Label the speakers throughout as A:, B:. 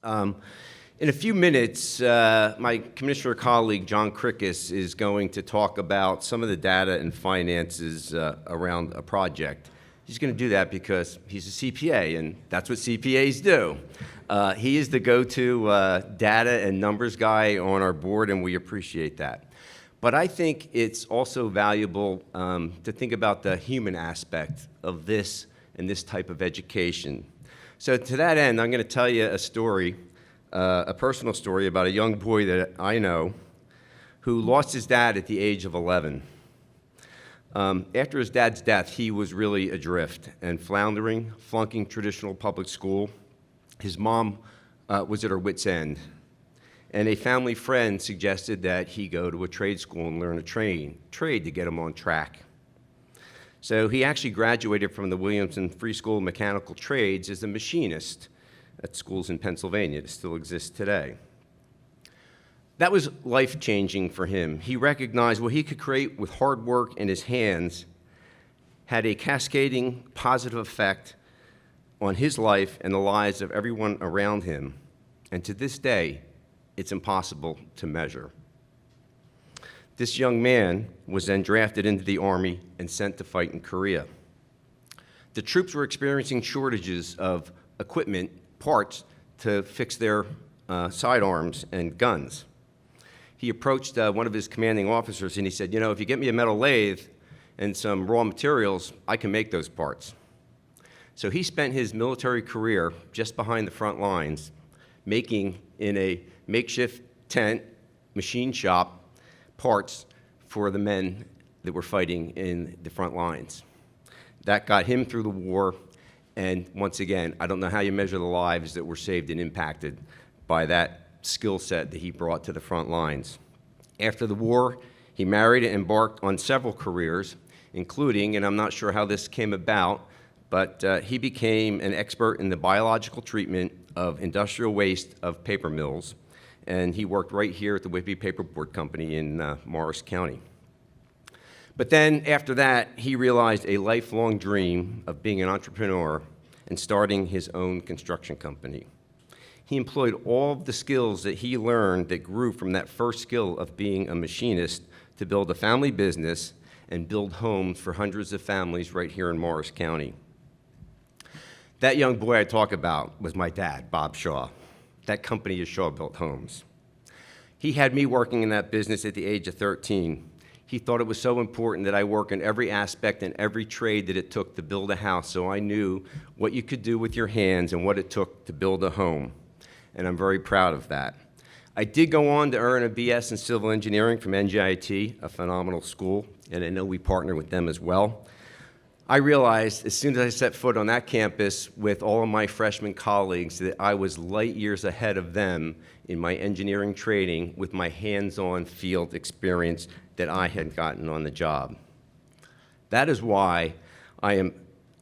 A: Um, in a few minutes, my commissioner colleague, John Krikis, is going to talk about some of the data and finances around a project. He's going to do that because he's a CPA, and that's what CPAs do. He is the go-to data and numbers guy on our board, and we appreciate that. But I think it's also valuable to think about the human aspect of this and this type of education. So to that end, I'm going to tell you a story, a personal story about a young boy that I know who lost his dad at the age of 11. After his dad's death, he was really adrift and floundering, flunking traditional public school. His mom was at her wit's end, and a family friend suggested that he go to a trade school and learn a trade to get him on track. So he actually graduated from the Williamson Free School of Mechanical Trades as a machinist at schools in Pennsylvania that still exist today. That was life-changing for him. He recognized what he could create with hard work in his hands had a cascading positive effect on his life and the lives of everyone around him. And to this day, it's impossible to measure. This young man was then drafted into the Army and sent to fight in Korea. The troops were experiencing shortages of equipment, parts, to fix their sidearms and guns. He approached one of his commanding officers and he said, you know, if you get me a metal lathe and some raw materials, I can make those parts. So he spent his military career just behind the front lines, making in a makeshift tent, machine shop, parts for the men that were fighting in the front lines. That got him through the war, and once again, I don't know how you measure the lives that were saved and impacted by that skill set that he brought to the front lines. After the war, he married and embarked on several careers, including, and I'm not sure how this came about, but he became an expert in the biological treatment of industrial waste of paper mills, and he worked right here at the Whitby Paperboard Company in Morris County. But then after that, he realized a lifelong dream of being an entrepreneur and starting his own construction company. He employed all of the skills that he learned that grew from that first skill of being a machinist to build a family business and build homes for hundreds of families right here in Morris County. That young boy I talk about was my dad, Bob Shaw. That company is Shaw Built Homes. He had me working in that business at the age of 13. He thought it was so important that I work in every aspect and every trade that it took to build a house, so I knew what you could do with your hands and what it took to build a home. And I'm very proud of that. I did go on to earn a BS in civil engineering from NJIT, a phenomenal school, and I know we partner with them as well. I realized as soon as I set foot on that campus with all of my freshman colleagues that I was light years ahead of them in my engineering training with my hands-on field experience that I had gotten on the job. That is why I am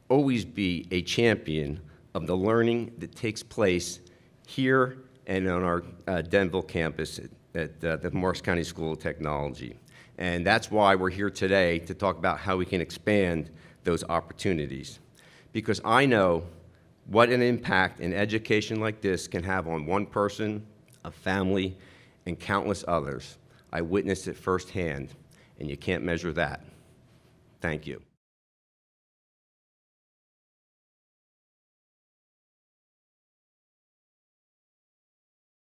A: always be a champion of the learning that takes place here and on our Denville campus at the Morris County School of Technology. And that's why we're here today to talk about how we can expand those opportunities. Because I know what an impact an education like this can have on one person, a family, and countless others. I witnessed it firsthand, and you can't measure that. Thank you.